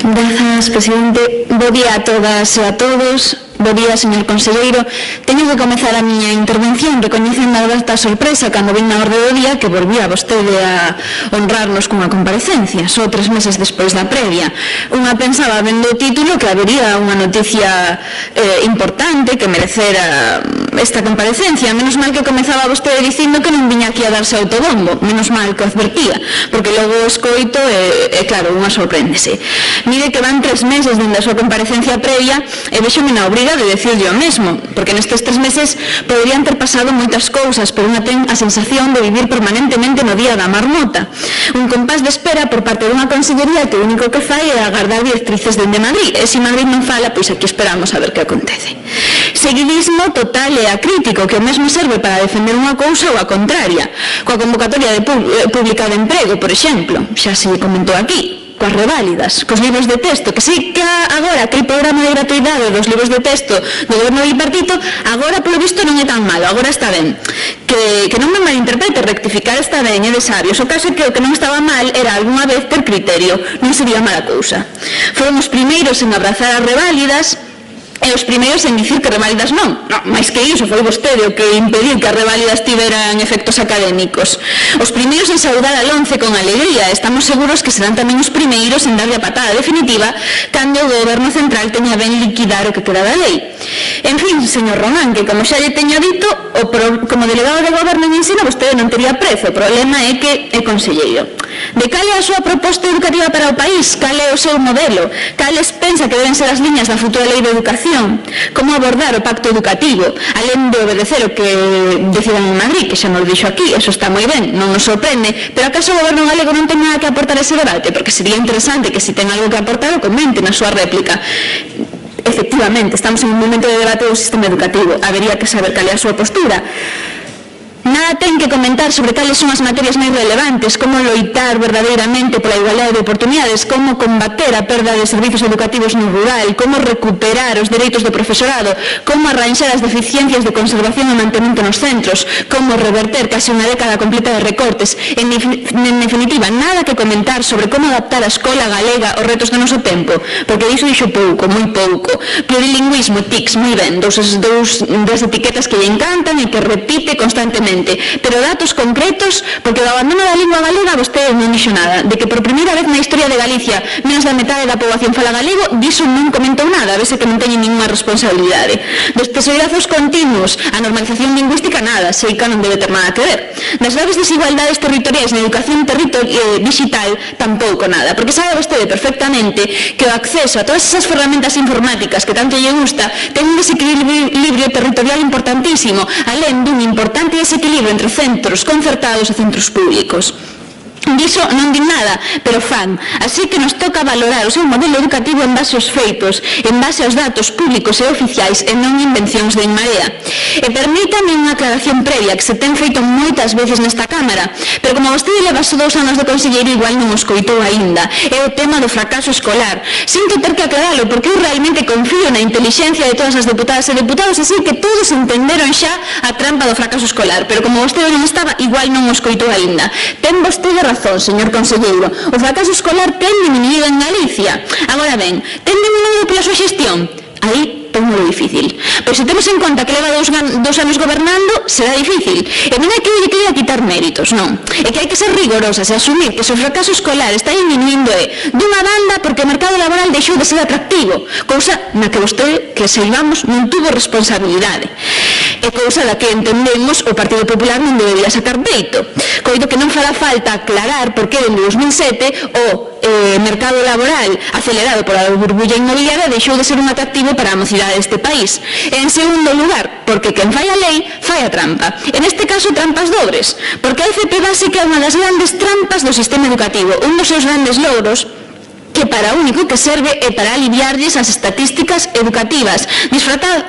Grazas, presidente. Bo día a todas e a todos. Bo día, señor conselleiro. Teño que comezar a miña intervención recoñecendo a grata sorpresa cando vin na orde do día que volvía vostede a honrarnos cunha comparecencia, só 3 meses despois da previa. Unha pensaba, vendo o título, que habería unha noticia importante que merecera esta comparecencia. Menos mal que comezaba vostede dicindo que non viña aquí a darse autobombo. Menos mal que o advertía, porque logo o escoito e claro, unha sorpréndese. Mire que van 3 meses dende a súa comparecencia previa e vexome na obriga de decirlle o mesmo, porque nestes 3 meses poderían ter pasado moitas cousas, pero unha ten a sensación de vivir permanentemente no día da marmota. Un compás de espera por parte dunha consellería que o único que fai é agardar directrices dende Madrid, e se Madrid non fala, pois aquí esperamos a ver que acontece. Seguidismo total e acrítico, que o mesmo serve para defender unha cousa ou a contraria, coa convocatoria pública de emprego, por exemplo, xa se comentou aquí, coas reválidas, cos libros de texto, que sí que agora aquel programa de gratuidade dos libros de texto do goberno bipartito, agora polo visto non é tan malo, agora está ben. Que non me malinterprete, rectificar está ben, é de sabios. O caso é que o que non estaba mal era algunha vez ter criterio, non sería mala cousa. Foron os primeiros en abrazar as reválidas, e os primeiros en dicir que reválidas non. Mais que iso, foi vostede o que impedir que as reválidas tiveran efectos académicos. Os primeiros en saudar a LOMCE con alegría. Estamos seguros que serán tamén os primeiros en darlle a patada definitiva cando o goberno central teña ben liquidar o que queda da lei. En fin, señor Román, que como xa lle teño dito, como delegado de goberno en ensino vostede non tería prezo. O problema é que é conselleiro. De cal é a súa proposta educativa para o país? Cal é o seu modelo? Cales pensa que deben ser as liñas da futura lei de educación? Como abordar o pacto educativo, alén de obedecer o que decidan en Madrid, que xa nos dixo aquí, eso está moi ben, non nos sorprende, pero acaso o goberno galego non ten nada que aportar a ese debate? Porque sería interesante que se ten algo que aportar o comente na súa réplica. Efectivamente, estamos en un momento de debate do sistema educativo, habería que saber cal é a súa postura. Nada ten que comentar sobre cales son as materias máis relevantes, como loitar verdadeiramente pola igualdade de oportunidades, como combater a perda de servizos educativos no rural, como recuperar os dereitos do profesorado, como arranxar as deficiencias de conservación e mantemento nos centros, como reverter case unha década completa de recortes. En definitiva, nada que comentar sobre como adaptar a escola galega aos retos do noso tempo, porque diso dixo pouco, moi pouco. Plurilingüismo, TICs, moi ben, das etiquetas que lle encantan e que repite constantemente. Pero datos concretos, porque do abandono da lingua galega vostede non dixo nada, de que por primeira vez na historia de Galicia menos da metade da poboación fala galego, diso non comentou nada, a vese que non teñe ninguna responsabilidade. Dos tesoirazos continuos, a normalización lingüística nada, sei que non debe ter nada que ver. Das graves desigualdades territoriais na educación digital tampouco nada, porque sabe vostede perfectamente que o acceso a todas esas ferramentas informáticas que tanto lle gusta ten un desequilibrio territorial importantísimo, alén dun importante desequilibrio entre centros concertados e centros públicos. Diso non din nada, pero fan. Así que nos toca valorar o seu modelo educativo en base aos feitos, en base aos datos públicos e oficiais e non invencións de En Marea. E permítame unha aclaración previa que se ten feito moitas veces nesta Cámara, pero como vostede leva só 2 anos de conselleiro igual non os coitou aínda. É o tema do fracaso escolar. Sinto ter que aclaralo porque eu realmente confío na intelixencia de todas as deputadas e deputados, así que todos entenderon xa a trampa do fracaso escolar, pero como vostede non estaba, igual non os coitou aínda. Ten vostede razón, señor conselleiro, o fracaso escolar ten diminuído en Galicia. Agora ben, ten diminuído pola súa xestión? Aí é moi difícil. Pero se temos en conta que leva 2 anos gobernando, será difícil. E non é que lle queira quitar méritos, non. É que hai que ser rigorosas e asumir que se o fracaso escolar está diminuindo dunha banda porque o mercado laboral deixou de ser atractivo, cousa na que vostede, que seivamos, non tuvo responsabilidade. É cousa da que entendemos o Partido Popular non debería sacar peito. Coido que non fará falta aclarar por que en 2007 o mercado laboral acelerado pola burbulla inmobiliaria deixou de ser un atractivo para a mocidade deste país. En segundo lugar, porque quen fai a lei fai a trampa. En este caso, trampas dobres, porque a FP básica é unha das grandes trampas do sistema educativo, un dos seus grandes logros que para o único que serve é para aliviarlles as estatísticas educativas,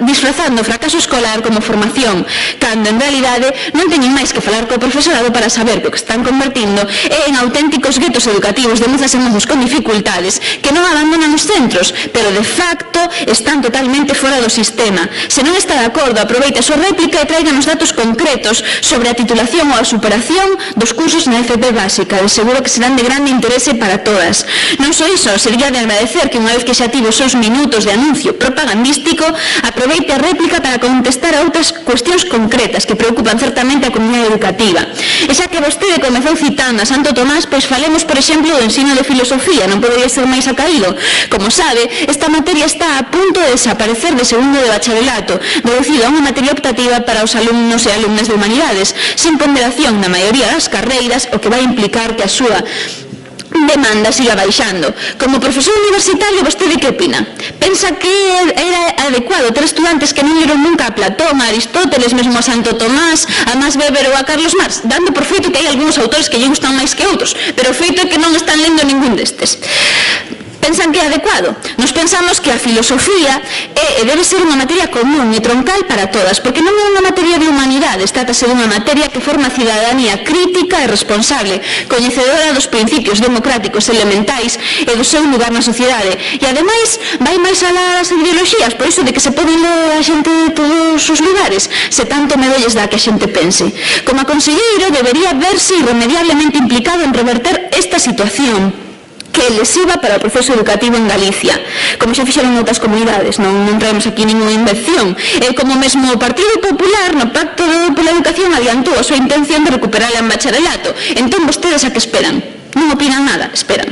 disfrazando o fracaso escolar como formación, cando en realidade non teñen máis que falar co profesorado para saber que o que están convertindo é en auténticos guetos educativos de mozas e mozos con dificultades que non abandonan os centros, pero de facto están totalmente fora do sistema. Se non está de acordo, aproveite a súa réplica e traigan os datos concretos sobre a titulación ou a superación dos cursos na FP básica. De seguro que serán de grande interese para todas. Non só iso, sería de agradecer que unha vez que xa tivo os seus minutos de anuncio propagandístico, aproveite a réplica para contestar a outras cuestións concretas que preocupan certamente a comunidade educativa. E xa que vostede comezou citando a Santo Tomás, pois falemos, por exemplo, do ensino de filosofía, non podería ser máis acaído. Como sabe, esta materia está a punto de desaparecer de segundo de bacharelato, reducido a unha materia optativa para os alumnos e alumnas de humanidades, sin ponderación na maioría das carreiras, o que vai implicar que a súa demanda siga baixando. Como profesor universitario, vostede que opina? Pensa que era adecuado ter estudantes que non leron nunca a Platón, a Aristóteles, mesmo a Santo Tomás, a Max Weber ou a Carlos Marx, dando por feito que hai algúns autores que lle gustan máis que outros, pero o feito é que non están lendo ningún destes. Pensan que é adecuado? Nos pensamos que a filosofía debe ser unha materia común e troncal para todas, porque non é unha materia de humanidades, trátase dunha materia que forma a cidadanía crítica e responsable, coñecedora dos principios democráticos elementais e do seu lugar na sociedade. E, ademais, vai máis alá das ideoloxías, por iso de que se pode ler a xente de todos os lugares, se tanto medolles dá que a xente pense. Como conselleiro, debería verse irremediablemente implicado en reverter esta situación que é lesiva para o proceso educativo en Galicia, como xa fixeron outras comunidades, non traemos aquí ninguna invención. Como mesmo o Partido Popular no Pacto pola Educación adiantou a súa intención de recuperarla en bacharelato. Entón, vostedes a que esperan? Non opinan nada, esperan.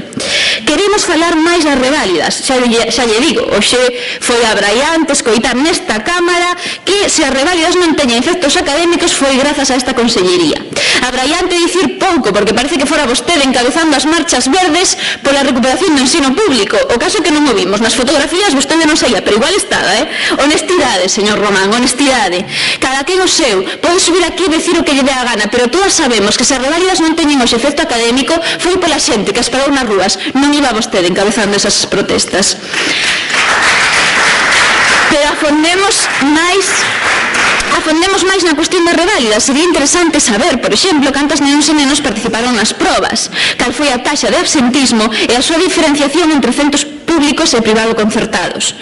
Queremos falar máis das reválidas. Xa lle digo, hoxe foi abraiante escoitar nesta Cámara que se as reválidas non teñen efectos académicos foi grazas a esta consellería. Abraiante dicir pouco, porque parece que fora vostede encabezando as marchas verdes pola recuperación do ensino público. O caso que non o vimos. Nas fotografías vostede non saía, pero igual estaba, Honestidade, señor Román, honestidade. Cada quen o seu. Pode subir aquí e decir o que lle dé a gana, pero todas sabemos que se as reválidas non teñen o efecto académico foi pola xente que esperou nas rúas, non iba vostede encabezando esas protestas. Pero afondemos máis na cuestión da reválida. Sería interesante saber, por exemplo, cantas nenos e nenos participaron nas probas, cal foi a taxa de absentismo e a súa diferenciación entre centros públicos e privado concertados,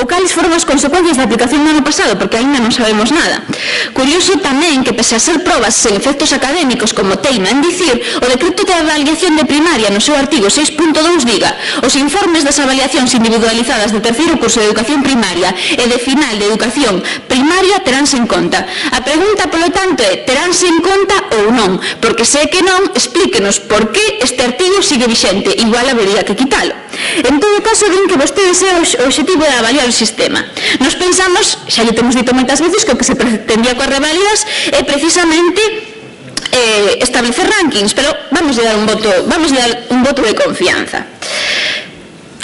ou cales foron as consecuencias da aplicación do ano pasado, porque aínda non sabemos nada. Curioso tamén que, pese a ser probas sen efectos académicos, como teima en dicir, o decreto de avaliación de primaria no seu artigo 6.2 diga: os informes das avaliacións individualizadas de terceiro curso de educación primaria e de final de educación primaria teránse en conta. A pregunta, polo tanto, é: teránse en conta ou non? Porque se que non, explíquenos por que este artigo sigue vixente, igual habería que quitalo. En todo caso, din que vostede sea o objetivo de avaliar o sistema. Nos pensamos, xa lle temos dito moitas veces, que o que se pretendía coas reválidas é precisamente establecer rankings, pero vamos a dar un voto de confianza.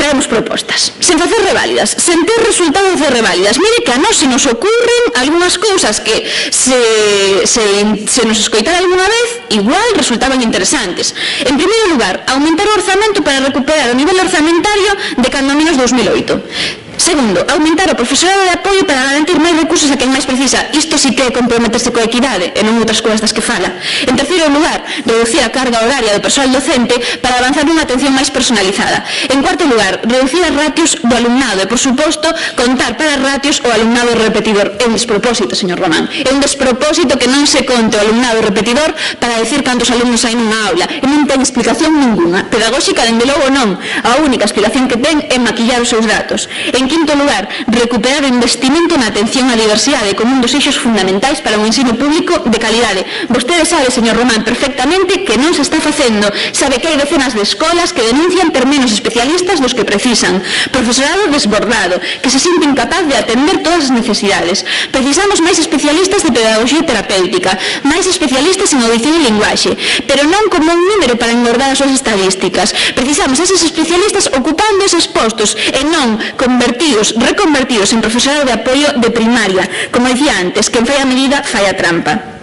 Traemos propostas, sen facer reválidas, sen ter resultados de reválidas. Mire que a nós se nos ocurren algunhas cousas que se nos escoitara alguna vez, igual resultaban interesantes. En primeiro lugar, aumentar o orzamento para recuperar o nivel orzamentario de cando menos 2008. Segundo, aumentar o profesorado de apoio para garantir máis recursos a quen máis precisa. Isto sí que é comprometerse coa equidade e non outras cousas das que fala. En terceiro lugar, reducir a carga horaria do persoal docente para avanzar nunha atención máis personalizada. En cuarto lugar, reducir as ratios do alumnado e, por suposto, contar para as ratios o alumnado repetidor. É un despropósito, señor Román. É un despropósito que non se conte o alumnado repetidor para decir cantos alumnos hai nunha aula. E non ten explicación ninguna. Pedagóxica, dende logo non. A única explicación que ten é maquillar os seus datos. En quinto lugar, recuperar o investimento na atención á diversidade como un dos eixos fundamentais para un ensino público de calidade. Vostede sabe, señor Román, perfectamente que non se está facendo. Sabe que hai decenas de escolas que denuncian ter menos especialistas dos que precisan, profesorado desbordado, que se siente incapaz de atender todas as necesidades. Precisamos máis especialistas de pedagogía terapéutica, máis especialistas en audición e linguaxe, pero non como un número para engordar as súas estadísticas. Precisamos eses especialistas ocupando eses postos e non reconvertidos en profesorado de apoio de primaria. Como dicía antes, quen fai a medida fai a trampa.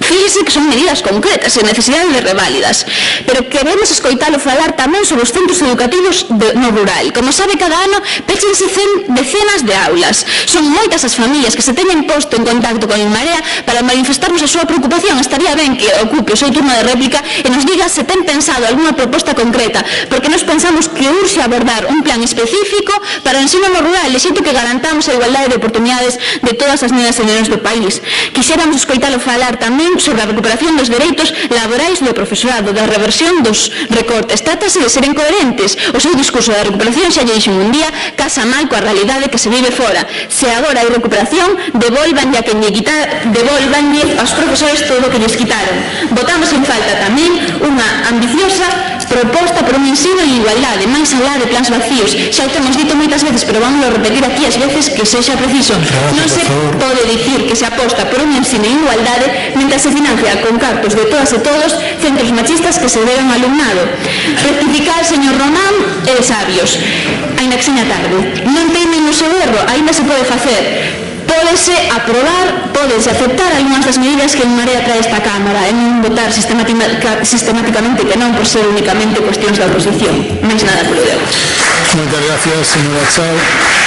Fíjese que son medidas concretas e necesidades de reválidas, pero queremos escoitalo falar tamén sobre os centros educativos no rural. Como sabe, cada ano péchense decenas de aulas. Son moitas as familias que se teñen posto en contacto con Marea para manifestarnos a súa preocupación. Estaría ben que ocupe o seu turno de réplica e nos diga se ten pensado alguna proposta concreta, porque nos pensamos que urxe abordar un plan específico para o ensino no rural, de xeito que garantamos a igualdade de oportunidades de todas as nenas e nenos do país. Quixéramos escoitalo falar tamén moción sobre a recuperación dos dereitos laborais do profesorado, da reversión dos recortes. Trátase de seren coherentes. O seu discurso da recuperación xa lle dixen un día casa mal coa realidade que se vive fora. Se agora hai recuperación, devolvanlle a quen lle quitar, devolvanlle aos profesores todo o que lles quitaron. Votamos en falta tamén unha ambiciosa proposta por un ensino en igualdade, máis alá de plans vacíos. Xa o temos dito moitas veces, pero vamos a repetir aquí as veces que sexa preciso. Non se pode dicir que se aposta por un ensino en igualdade mentre se financia con cartos de todas e todos centros machistas que se deben ao alumnado. Rectificar, señor Román, é sabios. Aínda que seña tarde. Non temen o seu erro, aínda se pode facer. Pódese aprobar, pódese aceptar algunhas das medidas que en Marea trae esta Cámara e non votar sistemáticamente que non por ser únicamente cuestións da oposición. Mais nada polo Deus. Moitas gracias, señora Chao.